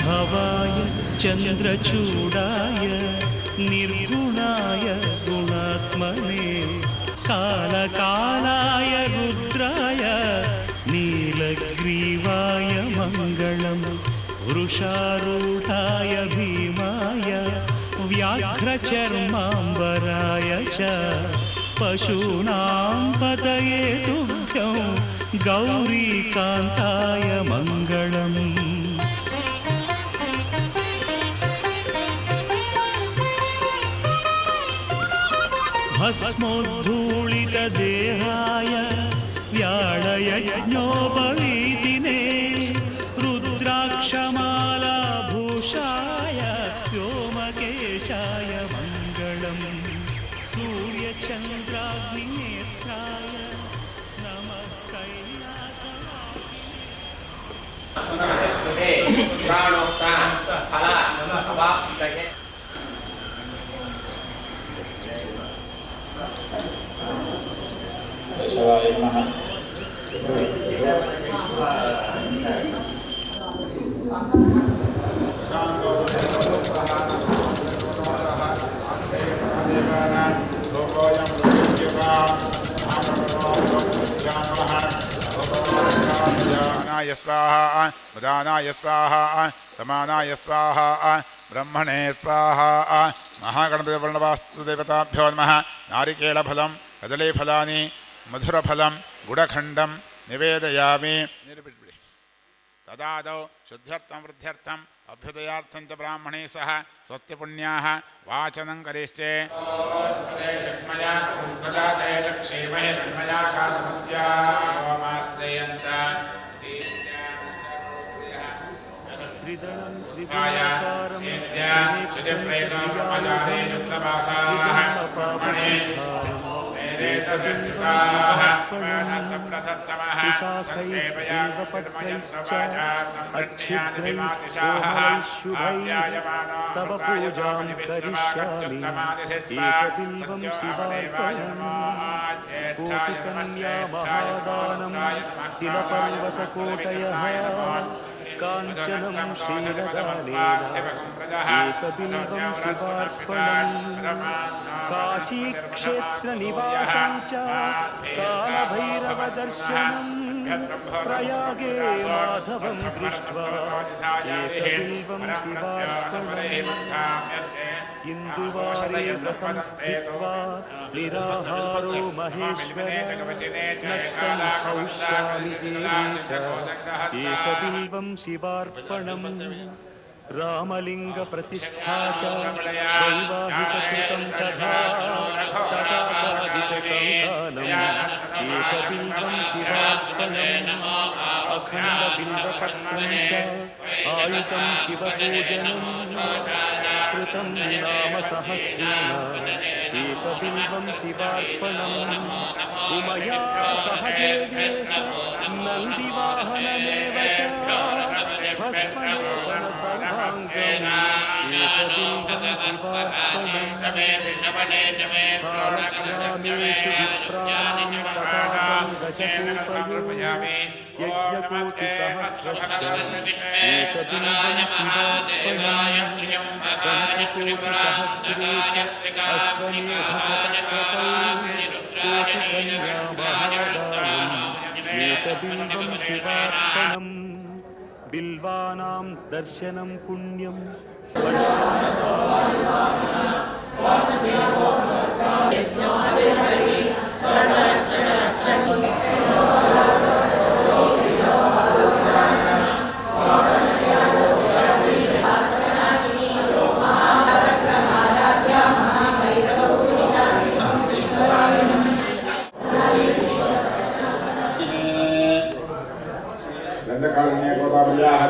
भवाय चन्द्रचूडाय निर्गुणाय गुणात्मने कालकालाय रुद्राय नीलग्रीवाय मङ्गलम् वृषारूढाय भीमाय व्याघ्रचर्माम्बराय च पशूनां पतये तुभ्यं गौरीकान्ताय मङ्गलम् भस्मोद्धूलितदेहाय व्याळयज्ञोपवीतिने रुद्राक्षमालाभूषाय व्योमकेशाय मङ्गलम् सूर्यचन्द्राग्निनेत्राय नमः कैलासवासिने शिवाय नमः। स्वाहा प्रदानाय स्वाहा समानाय स्वाहा ब्रह्मणे स्वाहा महागणपति वर्णवास्तुदेवताभ्यो नमः। नारिकेलफलं कदलीफलानि मधुरफलं गुडखण्डं निवेदयामि। तदादौ शुद्ध्यर्थं वृद्ध्यर्थम् अभ्युदयार्थं च ब्राह्मणे सह स्वस्तिपुण्याः वाचनं करिष्ये। तव पूजां करिष्यामि एकबिल्वं कोटिकन्या महादानं तिलपर्वतकोटयः काञ्चनं शीलदानेन एकबिल्वं शिवार्पणम् काशीक्षेत्रनिवासं च कालभैरवदर्शनम् प्रयागे माधवं दृष्ट्वा एकबिल्वं शिवार्पणम् इन्दुवारे व्रतं स्थित्वा निराहारो महेश्वर नक्तं हौष्यामि एकबिल्वं शिवार्पणम् रामलिङ्गप्रतिष्ठा च वैवाहिककृतं तथा तथादितं दानम् एकबिल्वं शिवार्पणम् अखण्डबिल्वपत्रं च आयुतं शिवपूजनम् कृतं नाम सहस्रेण एकबिल्वं शिवार्पणम् उमया सह देवेश नन्दिवाहनमेव च भस्मलेपनसर्वाङ्गम् एकबिल्वं शिवार्पणम् विप्राणां तथां दशकूपयो यज्ञकोटिसहस्रस्य एकबिल्वं शिवार्पणम् एकबिल्वं शिवार्पणम् बिल्वानां दर्शनं पुण्यं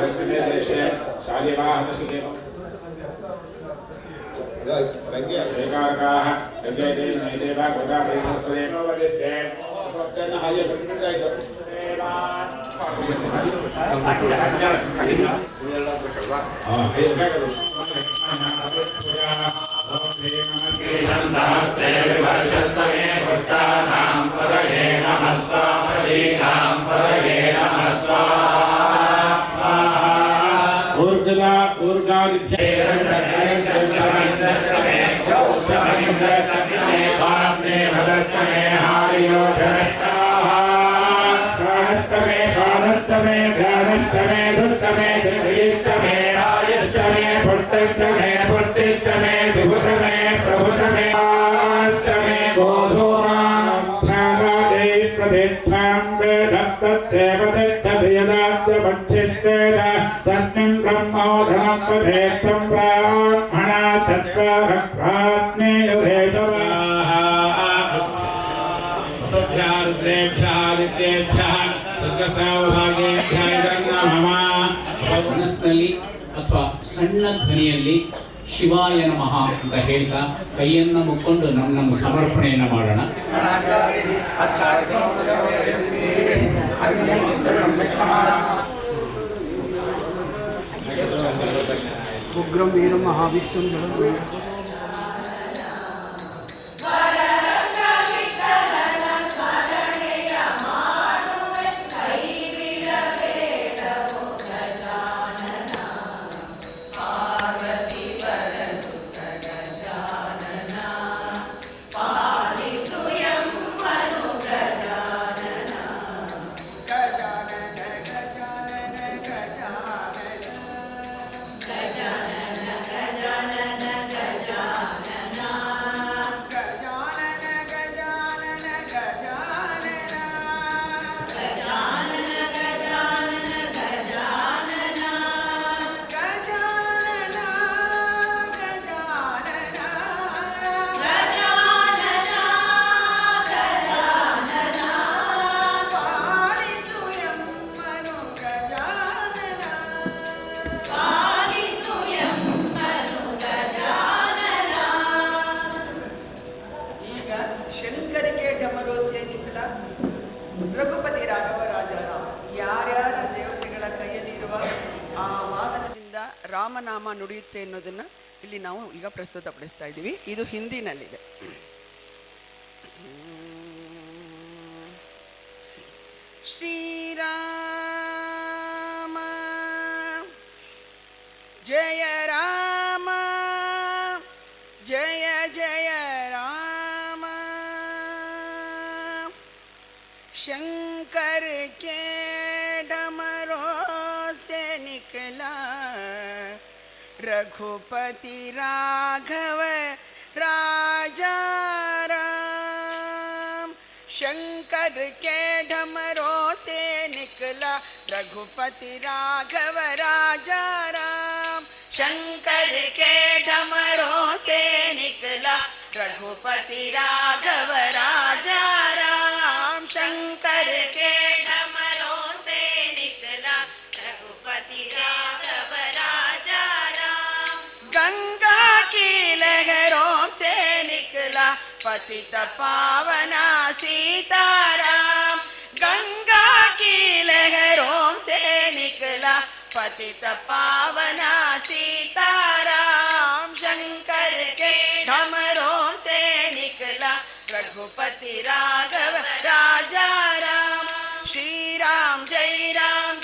दक्षिणे देशे शालिवाहनशिले तस्मिन् ब्रह्मोधनं पठेत्तं ब्राह्मणा तत्त्वात्मेयभेदवाः वसुभ्यः रुद्रेभ्यः आदित्येभ्यः सुखसौभाग्येभ्यः नमः. ಮನಸ್ಸಿನಲ್ಲಿ ಅಥವಾ ಸಣ್ಣ ಧ್ವನಿಯಲ್ಲಿ ಶಿವಾಯ ನಮಃ ಅಂತ ಹೇಳ್ತಾ ಕೈಯನ್ನು ಮುಕ್ಕೊಂಡು ನಮ್ಮ ಸಮರ್ಪಣೆಯನ್ನು ಮಾಡೋಣ. ಉಗ್ರಂ ವೀರಂ ಮಹಾವಿಷ್ಣುಂ ಶಂಕರಿಗೆ ಡಮರೋಸೆ ನಿಖಿಲ ರಘುಪತಿ ರಾಘವ ರಾಜಾರಾಮ್ ಯಾರ್ಯಾರ ದೇವತೆಗಳ ಕೈಯಲ್ಲಿರುವ ಆ ವಾಹನದಿಂದ ರಾಮನಾಮ ನುಡಿಯುತ್ತೆ ಅನ್ನೋದನ್ನು ಇಲ್ಲಿ ನಾವು ಈಗ ಪ್ರಸ್ತುತಪಡಿಸ್ತಾ ಇದ್ದೀವಿ. ಇದು ಹಿಂದಿನಲ್ಲಿದೆ. ಶ್ರೀರಾಮ ಜಯ ರಾಮ ಜಯ ಜಯ राम शंकर के डमरों से निकला रघुपति राघव राजा राम. शंकर के डमरों से निकला रघुपति राघव राजा राम. शंकर के डमरों से निकला रघुपति राघव राजा राम. शंकर के डमरों से निकला रघुपति राघव राजा राम. गंगा की लहरों से निकला पतित पावना सीताराम. गंगा की लहरों से निकला पतित पावना सीताराम. शंकर के डमरों से निकला रघुपति राघव राजा राम. श्री राम जय राम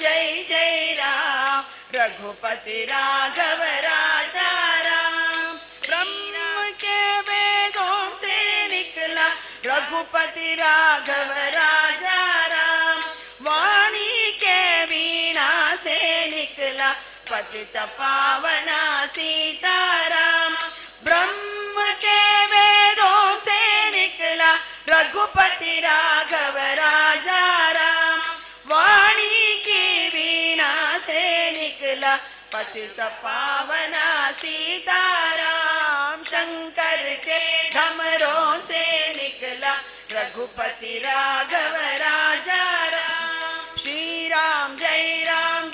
रघुपति राघव राजा राम. ब्रह्म के वेदों से निकला रघुपति राघव राजा राम. वाणी के वीणा से निकला पतित पावना सीताराम. ब्रह्म के वेदों से निकला रघुपति राघव राजा राम. वाणी की वीणा से निकला पतित पावना सीताराम. शंकर के डमरों से निकला रघुपति राघव राजा राम. श्री राम जय राम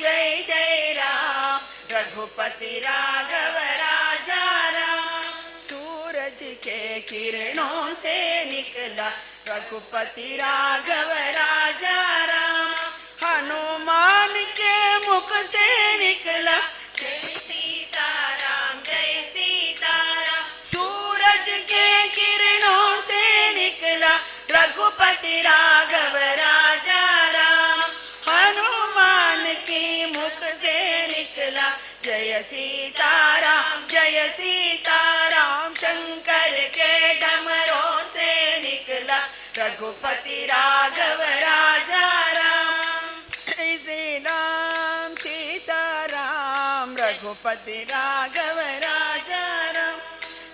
रघुपति राघव राजा राम. सूरज के किरणों से निकला रघुपति राघव राजा राम. हनुमान के मुख से निकला जय सीताराम जय रघुपति राघव राजा राम। हनुमान की मुख से निकला जय सीताराम जय सीताराम। शंकर के डमरों से निकला रघुपति राघव राजा राम। श्री राम सीताराम रघुपति राघव राजा राम।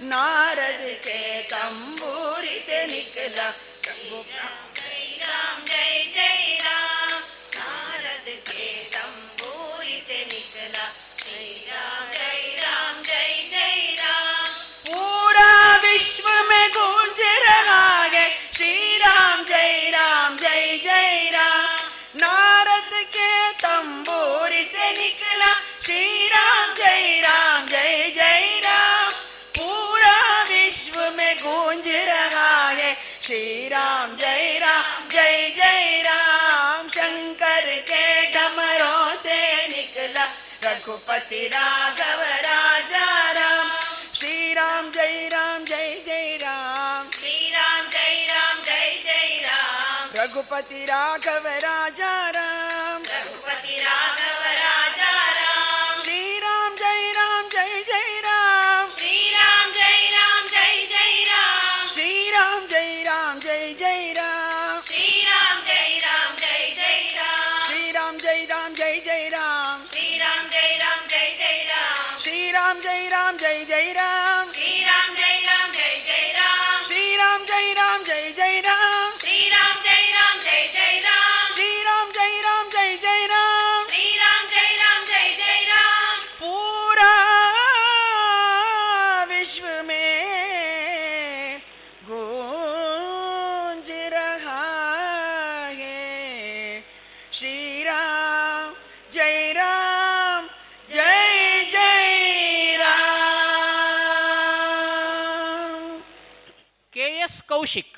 नारद के तंबूरी से निकला जय राम जय जय राम। नारद के तंबूरी से निकला जय राम जय राम जय जय राम। पूरा विश्व में गूंज रहा है श्री राम जय जय राम। नारद के तंबूरी से निकला श्री राम जय जय राम। पूरा विश्व में गूंज रहा है श्री राम जय जय राम। शंकर के डमरों से निकला रघुपति राघव राजा राम। श्री राम जय जय राम। श्री राम जय जय राम। रघुपति राघव राजा राम। रघुपति राघव राजा राम। श्री राम जय जय राम। श्री राम जय जय राम। श्री राम जय जय राम। श्री राम जय जय राम। श्री राम जय जय राम। श्री राम जय जय राम। श्री राम जय जय राम। श्री राम जय जय राम। श्री राम जय जय राम। श्री राम जय जय राम। श्री राम जय जय राम। श्री राम जय जय राम। पूरा विश्व में गूंज रहा है श्री राम जय जय राम। KS ಕೌಶಿಕ್,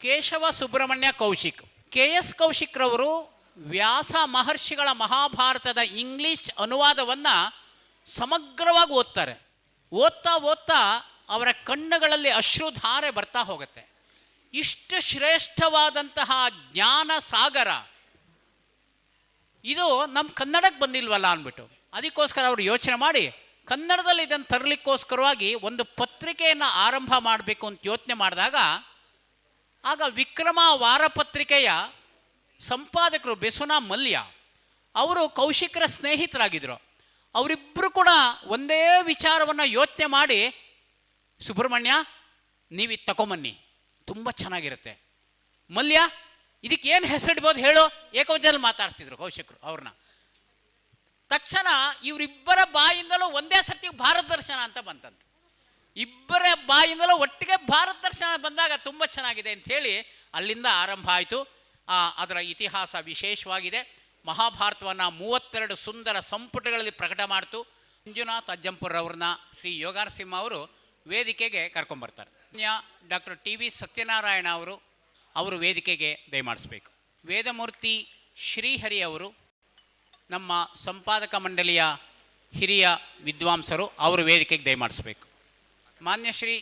ಕೇಶವ ಸುಬ್ರಹ್ಮಣ್ಯ ಕೌಶಿಕ್. KS ಕೌಶಿಕ್ರವರು ವ್ಯಾಸ ಮಹರ್ಷಿಗಳ ಮಹಾಭಾರತದ ಇಂಗ್ಲಿಷ್ ಅನುವಾದವನ್ನು ಸಮಗ್ರವಾಗಿ ಓದ್ತಾರೆ. ಓದ್ತಾ ಅವರ ಕಣ್ಣುಗಳಲ್ಲಿ ಅಶ್ರುಧಾರೆ ಬರ್ತಾ ಹೋಗುತ್ತೆ. ಇಷ್ಟು ಶ್ರೇಷ್ಠವಾದಂತಹ ಜ್ಞಾನ ಸಾಗರ ಇದು ನಮ್ಮ ಕನ್ನಡಕ್ಕೆ ಬಂದಿಲ್ವಲ್ಲ ಅಂದ್ಬಿಟ್ಟು ಅದಕ್ಕೋಸ್ಕರ ಅವರು ಯೋಚನೆ ಮಾಡಿ ಕನ್ನಡದಲ್ಲಿ ಇದನ್ನು ತರಲಿಕ್ಕೋಸ್ಕರವಾಗಿ ಒಂದು ಪತ್ರಿಕೆಯನ್ನು ಆರಂಭ ಮಾಡಬೇಕು ಅಂತ ಯೋಚನೆ ಮಾಡಿದಾಗ ಆಗ ವಿಕ್ರಮ ವಾರಪತ್ರಿಕೆಯ ಸಂಪಾದಕರು ಬೆಸುನಾ ಮಲ್ಯ ಅವರು ಕೌಶಿಕರ ಸ್ನೇಹಿತರಾಗಿದ್ದರು. ಅವರಿಬ್ಬರು ಕೂಡ ಒಂದೇ ವಿಚಾರವನ್ನು ಯೋಚನೆ ಮಾಡಿ, ಸುಬ್ರಹ್ಮಣ್ಯ ನೀವಿದು ತಗೊಂಬನ್ನಿ, ತುಂಬ ಚೆನ್ನಾಗಿರುತ್ತೆ. ಮಲ್ಯ ಇದಕ್ಕೆ ಏನು ಹೆಸರಿಡ್ಬೋದು ಹೇಳು, ಏಕವಚನದಲ್ಲಿ ಮಾತಾಡ್ತಿದ್ರು ಕೌಶಿಕರು ಅವ್ರನ್ನ. ತಕ್ಷಣ ಇವರಿಬ್ಬರ ಬಾಯಿಂದಲೂ ಒಂದೇ ಸರ್ತಿ ಭಾರತ ದರ್ಶನ ಅಂತ ಬಂತಂತೆ. ಇಬ್ಬರ ಬಾಯಿಂದಲೂ ಒಟ್ಟಿಗೆ ಭಾರತ ದರ್ಶನ ಬಂದಾಗ ತುಂಬ ಚೆನ್ನಾಗಿದೆ ಅಂಥೇಳಿ ಅಲ್ಲಿಂದ ಆರಂಭ ಆಯಿತು. ಅದರ ಇತಿಹಾಸ ವಿಶೇಷವಾಗಿದೆ. ಮಹಾಭಾರತವನ್ನು 32 ಸುಂದರ ಸಂಪುಟಗಳಲ್ಲಿ ಪ್ರಕಟ ಮಾಡ್ತು. ಮಂಜುನಾಥ್ ಅಜ್ಜಂಪುರ್ ಅವ್ರನ್ನ ಶ್ರೀ ಯೋಗಾನರಸಿಂಹ ಅವರು ವೇದಿಕೆಗೆ ಕರ್ಕೊಂಬರ್ತಾರೆ. ಡಾಕ್ಟರ್ TV ಸತ್ಯನಾರಾಯಣ ಅವರು ವೇದಿಕೆಗೆ ದಯಮಾಡಿಸ್ಬೇಕು. ವೇದಮೂರ್ತಿ ಶ್ರೀಹರಿ ಅವರು ನಮ್ಮ ಸಂಪಾದಕ ಮಂಡಳಿಯ ಹಿರಿಯ ವಿದ್ವಾಂಸರು, ಅವರು ವೇದಿಕೆಗೆ ದಯಮಾಡಿಸ್ಬೇಕು. ಮಾನ್ಯ ಶ್ರೀ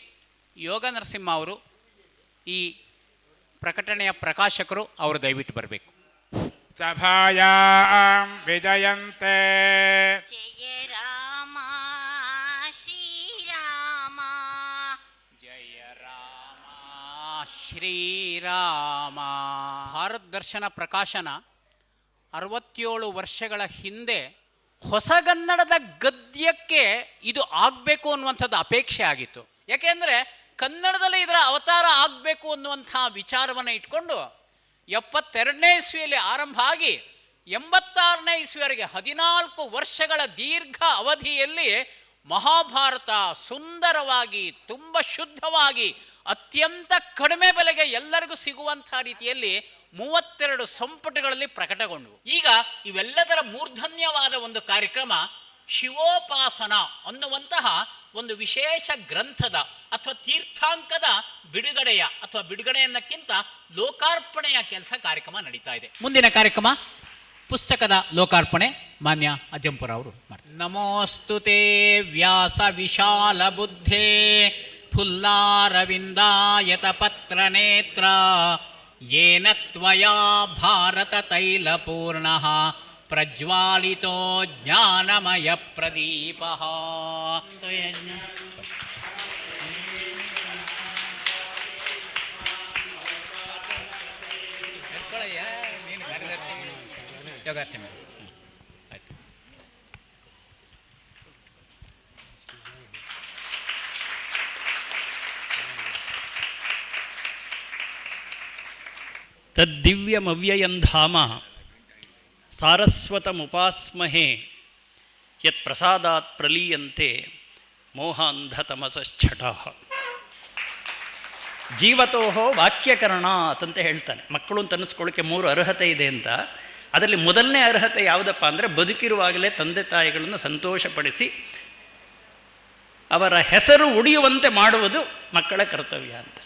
ಯೋಗ ನರಸಿಂಹ ಅವರು ಈ ಪ್ರಕಟಣೆಯ ಪ್ರಕಾಶಕರು, ಅವರು ದಯವಿಟ್ಟು ಬರಬೇಕು. ಸಭಾಯಾಂ ವಿಜಯಂತೆ ಜಯ ರಾಮ ಶ್ರೀರಾಮ ಜಯ ರಾಮ ಶ್ರೀರಾಮ. ಭಾರತ ದರ್ಶನ ಪ್ರಕಾಶನ 67 ವರ್ಷಗಳ ಹಿಂದೆ ಹೊಸಗನ್ನಡದ ಗದ್ಯಕ್ಕೆ ಇದು ಆಗಬೇಕು ಅನ್ನುವಂಥದ್ದು ಅಪೇಕ್ಷೆ ಆಗಿತ್ತು. ಯಾಕೆಂದರೆ ಕನ್ನಡದಲ್ಲಿ ಇದರ ಅವತಾರ ಆಗಬೇಕು ಅನ್ನುವಂಥ ವಿಚಾರವನ್ನು ಇಟ್ಕೊಂಡು 72ನೇ ಇಸ್ವಿಯಲ್ಲಿ ಆರಂಭ ಆಗಿ 86ನೇ ಇಸ್ವಿಯವರೆಗೆ 14 ವರ್ಷಗಳ ದೀರ್ಘ ಅವಧಿಯಲ್ಲಿ ಮಹಾಭಾರತ ಸುಂದರವಾಗಿ, ತುಂಬ ಶುದ್ಧವಾಗಿ, ಅತ್ಯಂತ ಕಡಿಮೆ ಬೆಲೆಗೆ ಎಲ್ಲರಿಗೂ ಸಿಗುವಂಥ ರೀತಿಯಲ್ಲಿ 32 ಸಂಪುಟಗಳಲ್ಲಿ ಪ್ರಕಟಗೊಂಡವು. ಈಗ ಇವೆಲ್ಲದರ ಮೂರ್ಧನ್ಯವಾದ ಒಂದು ಕಾರ್ಯಕ್ರಮ ಶಿವೋಪಾಸನ ಅನ್ನುವಂತಹ ಒಂದು ವಿಶೇಷ ಗ್ರಂಥದ ಅಥವಾ ತೀರ್ಥಾಂಕದ ಬಿಡುಗಡೆಯನ್ನಕ್ಕಿಂತ ಲೋಕಾರ್ಪಣೆಯ ಕಾರ್ಯಕ್ರಮ ನಡೀತಾ ಇದೆ. ಮುಂದಿನ ಕಾರ್ಯಕ್ರಮ ಪುಸ್ತಕದ ಲೋಕಾರ್ಪಣೆ ಮಾನ್ಯ ಅಜ್ಜಂಪುರ ಅವರು ಮಾಡ್ತಾರೆ. ನಮೋಸ್ತುತೇ ವ್ಯಾಸ ವಿಶಾಲ ಬುದ್ಧೇ ಫುಲ್ಲಾರವಿಂದಾಯತ ಪತ್ರ ನೇತ್ರ ಯೇನ ತ್ವಯಾ ಭಾರತ ತೈಲಪೂರ್ಣಃ ಪ್ರಜ್ವಾಲಿತೋ ಜ್ಞಾನಮಯ ಪ್ರದೀಪಃ. ತದ್ದಿವ್ಯಮವ್ಯಯಂ ಧಾಮ ಸಾರಸ್ವತಮುಪಾಸ್ಮಹೇ ಯತ್ ಪ್ರಸಾದಾತ್ ಪ್ರಲೀಯಂತೆ ಮೋಹಾಂಧತಮಸಶ್ಚಟಾಃ. ಜೀವತೋಹೋ ವಾಕ್ಯಕರಣಾತ್ ಅಂತ ಹೇಳ್ತಾನೆ. ಮಕ್ಕಳು ಅಂತ ಅನ್ನಿಸ್ಕೊಳ್ಳೋಕ್ಕೆ 3 ಅರ್ಹತೆ ಇದೆ ಅಂತ. ಅದರಲ್ಲಿ ಮೊದಲನೇ ಅರ್ಹತೆ ಯಾವುದಪ್ಪ ಅಂದರೆ, ಬದುಕಿರುವಾಗಲೇ ತಂದೆ ತಾಯಿಗಳನ್ನು ಸಂತೋಷಪಡಿಸಿ ಅವರ ಹೆಸರು ಉಳಿಯುವಂತೆ ಮಾಡುವುದು ಮಕ್ಕಳ ಕರ್ತವ್ಯ ಅಂತ.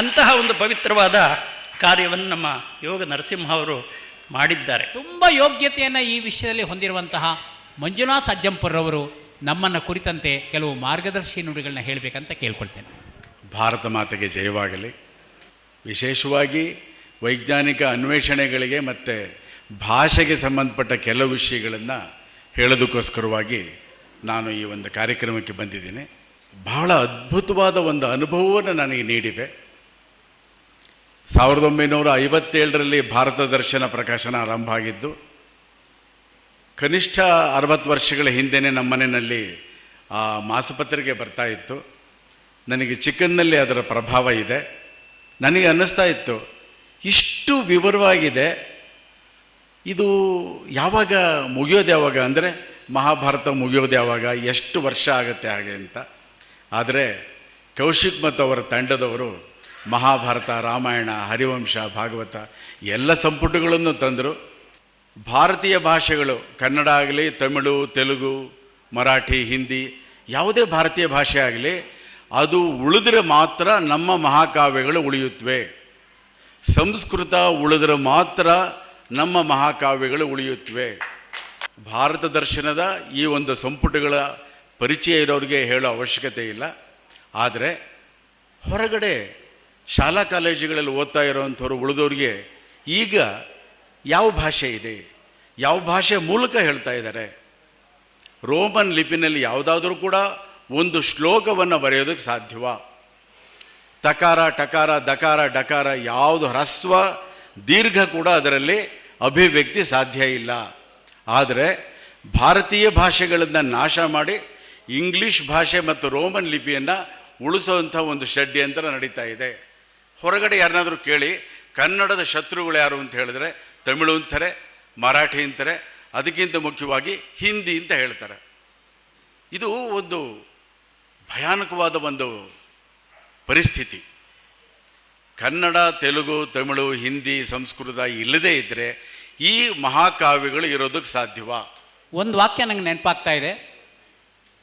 ಅಂತಹ ಒಂದು ಪವಿತ್ರವಾದ ಕಾರ್ಯವನ್ನು ನಮ್ಮ ಯೋಗ ನರಸಿಂಹ ಅವರು ಮಾಡಿದ್ದಾರೆ. ತುಂಬ ಯೋಗ್ಯತೆಯನ್ನು ಈ ವಿಷಯದಲ್ಲಿ ಹೊಂದಿರುವಂತಹ ಮಂಜುನಾಥ್ ಅಜ್ಜಂಪುರವರು ನಮ್ಮನ್ನು ಕುರಿತಂತೆ ಕೆಲವು ಮಾರ್ಗದರ್ಶಿ ನುಡಿಗಳನ್ನ ಹೇಳಬೇಕಂತ ಕೇಳ್ಕೊಳ್ತೇನೆ. ಭಾರತ ಮಾತೆಗೆ ಜಯವಾಗಲಿ. ವಿಶೇಷವಾಗಿ ವೈಜ್ಞಾನಿಕ ಅನ್ವೇಷಣೆಗಳಿಗೆ ಮತ್ತು ಭಾಷೆಗೆ ಸಂಬಂಧಪಟ್ಟ ಕೆಲವು ವಿಷಯಗಳನ್ನು ಹೇಳೋದಕ್ಕೋಸ್ಕರವಾಗಿ ನಾನು ಈ ಒಂದು ಕಾರ್ಯಕ್ರಮಕ್ಕೆ ಬಂದಿದ್ದೀನಿ. ಬಹಳ ಅದ್ಭುತವಾದ ಒಂದು ಅನುಭವವನ್ನು ನನಗೆ ನೀಡಿವೆ. 1957ರಲ್ಲಿ ಭಾರತ ದರ್ಶನ ಪ್ರಕಾಶನ ಆರಂಭ ಆಗಿದ್ದು, ಕನಿಷ್ಠ 60 ವರ್ಷಗಳ ಹಿಂದೆಯೇ ನಮ್ಮ ಮನೆಯಲ್ಲಿ ಆ ಮಾಸಪತ್ರಿಕೆ ಬರ್ತಾ ಇತ್ತು. ನನಗೆ ಚಿಕ್ಕಂದಲ್ಲಿ ಅದರ ಪ್ರಭಾವ ಇದೆ. ನನಗೆ ಅನ್ನಿಸ್ತಾ ಇತ್ತು, ಇಷ್ಟು ವಿವರವಾಗಿದೆ, ಇದು ಯಾವಾಗ ಮುಗಿಯೋದು ಯಾವಾಗ, ಅಂದರೆ ಮಹಾಭಾರತ ಮುಗಿಯೋದು ಯಾವಾಗ, ಎಷ್ಟು ವರ್ಷ ಆಗುತ್ತೆ ಹಾಗೆ ಅಂತ. ಆದರೆ ಕೌಶಿಕ್ ಮತ್ತು ಅವರ ತಂಡದವರು ಮಹಾಭಾರತ, ರಾಮಾಯಣ, ಹರಿವಂಶ, ಭಾಗವತ ಎಲ್ಲ ಸಂಪುಟಗಳನ್ನು ತಂದರು. ಭಾರತೀಯ ಭಾಷೆಗಳು ಕನ್ನಡ ಆಗಲಿ, ತಮಿಳು, ತೆಲುಗು, ಮರಾಠಿ, ಹಿಂದಿ, ಯಾವುದೇ ಭಾರತೀಯ ಭಾಷೆ ಆಗಲಿ, ಅದು ಉಳಿದ್ರೆ ಮಾತ್ರ ನಮ್ಮ ಮಹಾಕಾವ್ಯಗಳು ಉಳಿಯುತ್ತವೆ. ಸಂಸ್ಕೃತ ಉಳಿದ್ರೆ ಮಾತ್ರ ನಮ್ಮ ಮಹಾಕಾವ್ಯಗಳು ಉಳಿಯುತ್ತವೆ. ಭಾರತ ದರ್ಶನದ ಈ ಒಂದು ಸಂಪುಟಗಳ ಪರಿಚಯ ಇರೋರಿಗೆ ಹೇಳೋ ಅವಶ್ಯಕತೆ ಇಲ್ಲ. ಆದರೆ ಹೊರಗಡೆ ಶಾಲಾ ಕಾಲೇಜುಗಳಲ್ಲಿ ಓದ್ತಾ ಇರೋವಂಥವ್ರು, ಉಳಿದವ್ರಿಗೆ ಈಗ ಯಾವ ಭಾಷೆ ಇದೆ, ಯಾವ ಭಾಷೆ ಮೂಲಕ ಹೇಳ್ತಾ ಇದ್ದಾರೆ. ರೋಮನ್ ಲಿಪಿನಲ್ಲಿ ಯಾವುದಾದ್ರೂ ಕೂಡ ಒಂದು ಶ್ಲೋಕವನ್ನು ಬರೆಯೋದಕ್ಕೆ ಸಾಧ್ಯವ? ತಕಾರ, ಟಕಾರ, ದಕಾರ, ಡಕಾರ ಯಾವುದು ಹ್ರಸ್ವ ದೀರ್ಘ ಕೂಡ ಅದರಲ್ಲಿ ಅಭಿವ್ಯಕ್ತಿ ಸಾಧ್ಯ ಇಲ್ಲ. ಆದರೆ ಭಾರತೀಯ ಭಾಷೆಗಳನ್ನು ನಾಶ ಮಾಡಿ ಇಂಗ್ಲೀಷ್ ಭಾಷೆ ಮತ್ತು ರೋಮನ್ ಲಿಪಿಯನ್ನು ಉಳಿಸೋವಂಥ ಒಂದು ಷಡ್ಯಂತ್ರ ನಡೀತಾ ಇದೆ. ಹೊರಗಡೆ ಯಾರನ್ನಾದರೂ ಕೇಳಿ ಕನ್ನಡದ ಶತ್ರುಗಳು ಯಾರು ಅಂತ ಹೇಳಿದ್ರೆ ತಮಿಳು ಅಂತಾರೆ, ಮರಾಠಿ ಅಂತಾರೆ, ಅದಕ್ಕಿಂತ ಮುಖ್ಯವಾಗಿ ಹಿಂದಿ ಅಂತ ಹೇಳ್ತಾರೆ. ಇದು ಒಂದು ಭಯಾನಕವಾದ ಒಂದು ಪರಿಸ್ಥಿತಿ. ಕನ್ನಡ, ತೆಲುಗು, ತಮಿಳು, ಹಿಂದಿ, ಸಂಸ್ಕೃತ ಇಲ್ಲದೇ ಇದ್ದರೆ ಈ ಮಹಾಕಾವ್ಯಗಳು ಇರೋದಕ್ಕೆ ಸಾಧ್ಯವಾ? ಒಂದು ವಾಕ್ಯ ನಂಗೆ ನೆನಪಾಗ್ತಾ ಇದೆ.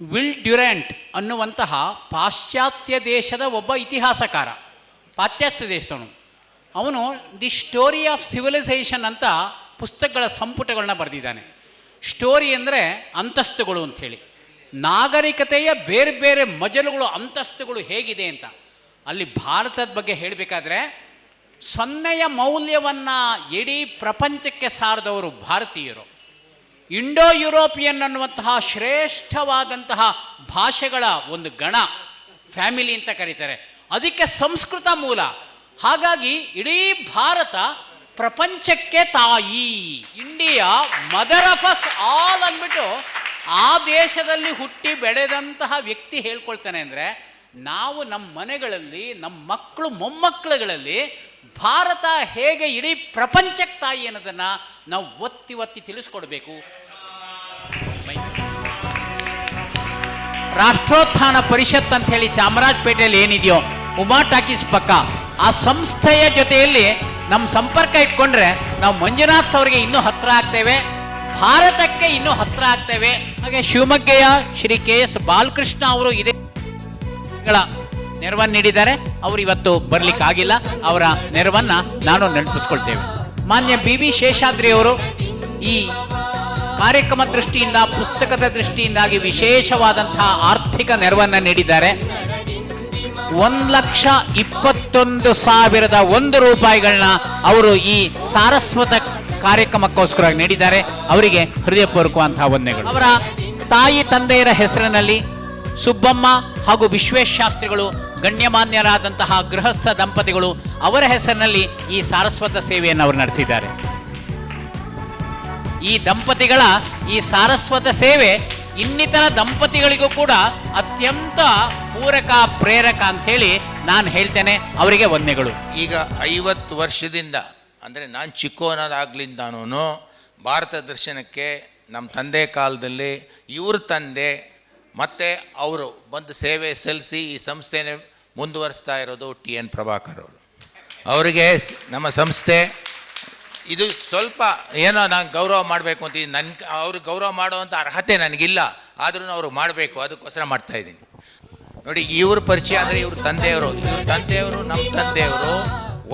ವಿಲ್ ಡ್ಯುರೆಂಟ್ ಅನ್ನುವಂತಹ ಪಾಶ್ಚಾತ್ಯ ದೇಶದ ಒಬ್ಬ ಇತಿಹಾಸಕಾರ, ಪಾಶ್ಚಾತ್ಯ ದೇಶದವನು. ಅವನು ದಿ ಸ್ಟೋರಿ ಆಫ್ ಸಿವಿಲೈಸೇಷನ್ ಅಂತ ಪುಸ್ತಕಗಳ ಸಂಪುಟಗಳನ್ನ ಬರೆದಿದ್ದಾನೆ. ಸ್ಟೋರಿ ಅಂದರೆ ಅಂತಸ್ತುಗಳು ಅಂಥೇಳಿ, ನಾಗರಿಕತೆಯ ಬೇರೆ ಬೇರೆ ಮಜಲುಗಳು, ಅಂತಸ್ತುಗಳು ಹೇಗಿದೆ ಅಂತ. ಅಲ್ಲಿ ಭಾರತದ ಬಗ್ಗೆ ಹೇಳಬೇಕಾದ್ರೆ 0ಯ ಮೌಲ್ಯವನ್ನು ಇಡೀ ಪ್ರಪಂಚಕ್ಕೆ ಸಾರಿದವರು ಭಾರತೀಯರು. ಇಂಡೋ ಯುರೋಪಿಯನ್ ಅನ್ನುವಂತಹ ಶ್ರೇಷ್ಠವಾದಂತಹ ಭಾಷೆಗಳ ಒಂದು ಗಣ, ಫ್ಯಾಮಿಲಿ ಅಂತ ಕರೀತಾರೆ. ಅದಕ್ಕೆ ಸಂಸ್ಕೃತ ಮೂಲ. ಹಾಗಾಗಿ ಇಡೀ ಭಾರತ ಪ್ರಪಂಚಕ್ಕೆ ತಾಯಿ, India mother of us all ಅಂದ್ಬಿಟ್ಟು ಆ ದೇಶದಲ್ಲಿ ಹುಟ್ಟಿ ಬೆಳೆದಂತಹ ವ್ಯಕ್ತಿ ಹೇಳ್ಕೊಳ್ತಾನೆ. ಅಂದರೆ ನಾವು ನಮ್ಮ ಮನೆಗಳಲ್ಲಿ, ನಮ್ಮ ಮಕ್ಕಳು ಮೊಮ್ಮಕ್ಕಳುಗಳಲ್ಲಿ ಭಾರತ ಹೇಗೆ ಇಡೀ ಪ್ರಪಂಚಕ್ಕೆ ತಾಯಿ ಅನ್ನೋದನ್ನು ನಾವು ಒತ್ತಿ ಒತ್ತಿ ತಿಳಿಸ್ಕೊಡ್ಬೇಕು. ರಾಷ್ಟ್ರೋತ್ಥಾನ ಪರಿಷತ್ ಅಂತ ಹೇಳಿ ಚಾಮರಾಜಪೇಟೆಯಲ್ಲಿ ಏನಿದೆಯೋ, ಉಮಾ ಟಾಕೀಸ್ ಪಕ್ಕ, ಆ ಸಂಸ್ಥೆಯ ಜೊತೆಯಲ್ಲಿ ನಮ್ಮ ಸಂಪರ್ಕ ಇಟ್ಕೊಂಡ್ರೆ ನಾವು ಮಂಜುನಾಥ್ ಅವರಿಗೆ ಇನ್ನೂ ಹತ್ರ ಆಗ್ತೇವೆ, ಭಾರತಕ್ಕೆ ಇನ್ನೂ ಹತ್ರ ಆಗ್ತೇವೆ. ಹಾಗೆ ಶಿವಮೊಗ್ಗೆಯ ಶ್ರೀ KS ಬಾಲಕೃಷ್ಣ ಅವರು ಇದೇ ನೆರವನ್ನು ನೀಡಿದ್ದಾರೆ. ಅವರು ಇವತ್ತು ಬರಲಿಕ್ಕಾಗಿಲ್ಲ, ಅವರ ನೆರವನ್ನು ನಾನು ನೆನಪಿಸ್ಕೊಳ್ತೇವೆ. ಮಾನ್ಯ BB ಶೇಷಾದ್ರಿ ಅವರು ಈ ಕಾರ್ಯಕ್ರಮ ದೃಷ್ಟಿಯಿಂದ, ಪುಸ್ತಕದ ದೃಷ್ಟಿಯಿಂದಾಗಿ ವಿಶೇಷವಾದಂತಹ ಆರ್ಥಿಕ ನೆರವನ್ನು ನೀಡಿದ್ದಾರೆ. 1,21,001 ರೂಪಾಯಿಗಳನ್ನ ಅವರು ಈ ಸಾರಸ್ವತ ಕಾರ್ಯಕ್ರಮಕ್ಕೋಸ್ಕರ ನೀಡಿದ್ದಾರೆ. ಅವರಿಗೆ ಹೃದಯಪೂರ್ವಕವಂತಹ ವಂದನೆಗಳು. ಅವರ ತಾಯಿ ತಂದೆಯರ ಹೆಸರಿನಲ್ಲಿ ಸುಬ್ಬಮ್ಮ ಹಾಗೂ ವಿಶ್ವೇಶಾಸ್ತ್ರಿಗಳು ಗಣ್ಯಮಾನ್ಯರಾದಂತಹ ಗೃಹಸ್ಥ ದಂಪತಿಗಳು ಅವರ ಹೆಸರಿನಲ್ಲಿ ಈ ಸಾರಸ್ವತ ಸೇವೆಯನ್ನು ಅವರು ನಡೆಸಿದ್ದಾರೆ. ಈ ದಂಪತಿಗಳ ಈ ಸಾರಸ್ವತ ಸೇವೆ ಇನ್ನಿತರ ದಂಪತಿಗಳಿಗೂ ಕೂಡ ಅತ್ಯಂತ ಪೂರಕ ಪ್ರೇರಕ ಅಂತ ಹೇಳಿ ನಾನು ಹೇಳ್ತೇನೆ. ಅವರಿಗೆ ವಂದನೆಗಳು. ಈಗ 50 ವರ್ಷದಿಂದ ಅಂದರೆ ನಾನು ಚಿಕ್ಕವನಾದಾಗ್ಲಿಂದಾನು ಭಾರತ ದರ್ಶನಕ್ಕೆ ನಮ್ಮ ತಂದೆ ಕಾಲದಲ್ಲಿ ಇವ್ರ ತಂದೆ ಮತ್ತು ಅವರು ಬಂದು ಸೇವೆ ಸಲ್ಲಿಸಿ ಈ ಸಂಸ್ಥೆನೇ ಮುಂದುವರಿಸ್ತಾ ಇರೋದು TN ಪ್ರಭಾಕರ್ ಅವರು. ಅವರಿಗೆ ನಮ್ಮ ಸಂಸ್ಥೆ ಇದು ಸ್ವಲ್ಪ ಏನೋ ನಾನು ಗೌರವ ಮಾಡಬೇಕು ಅಂತ ಅವ್ರಿಗೆ ಗೌರವ ಮಾಡುವಂಥ ಅರ್ಹತೆ ನನಗಿಲ್ಲ, ಆದ್ರೂ ಅವರು ಮಾಡಬೇಕು, ಅದಕ್ಕೋಸ್ಕರ ಮಾಡ್ತಾಯಿದ್ದೀನಿ. ನೋಡಿ, ಇವ್ರ ಪರಿಚಯ ಅಂದರೆ ಇವ್ರ ತಂದೆಯವರು ನಮ್ಮ ತಂದೆಯವರು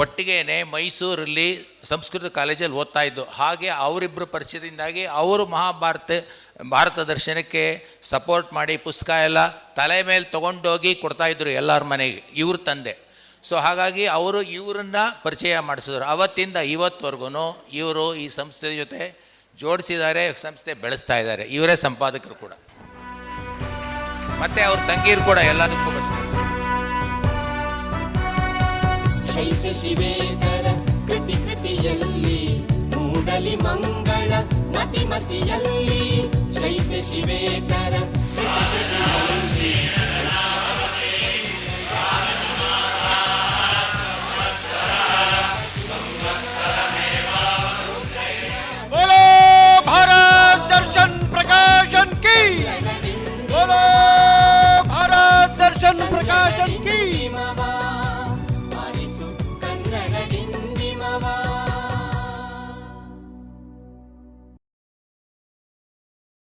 ಒಟ್ಟಿಗೆ ಮೈಸೂರಲ್ಲಿ ಸಂಸ್ಕೃತ ಕಾಲೇಜಲ್ಲಿ ಓದ್ತಾ ಇದ್ದು. ಹಾಗೆ ಅವರಿಬ್ಬರು ಪರಿಚಯದಿಂದಾಗಿ ಅವರು ಭಾರತ ದರ್ಶನಕ್ಕೆ ಸಪೋರ್ಟ್ ಮಾಡಿ ಪುಸ್ತಕ ಎಲ್ಲ ತಲೆ ಮೇಲೆ ತೊಗೊಂಡೋಗಿ ಕೊಡ್ತಾಯಿದ್ರು ಎಲ್ಲರ ಮನೆಗೆ, ಇವ್ರ ತಂದೆ. ಸೊ ಹಾಗಾಗಿ ಅವರು ಇವರನ್ನು ಪರಿಚಯ ಮಾಡಿಸಿದ್ರು. ಅವತ್ತಿಂದ ಇವತ್ತುವರೆಗೂ ಇವರು ಈ ಸಂಸ್ಥೆ ಜೊತೆ ಜೋಡಿಸಿದ್ದಾರೆ, ಸಂಸ್ಥೆ ಬೆಳೆಸ್ತಾ ಇದ್ದಾರೆ. ಇವರೇ ಸಂಪಾದಕರು ಕೂಡ, ಮತ್ತು ಅವ್ರ ತಂಗೀರು ಕೂಡ ಎಲ್ಲದಕ್ಕೂ ಬರ್ತಾರೆ. ಶೈಸ್ಯ ಶಿವೇತರ ಕೃತಿ ಕೃತಿಯಲ್ಲಿ ಮೂಡಲಿ ಮಂಗಳ ಮತಿ ಮತಿಯಲ್ಲಿ ಶೈಸ್ಯ ಶಿವೇತರ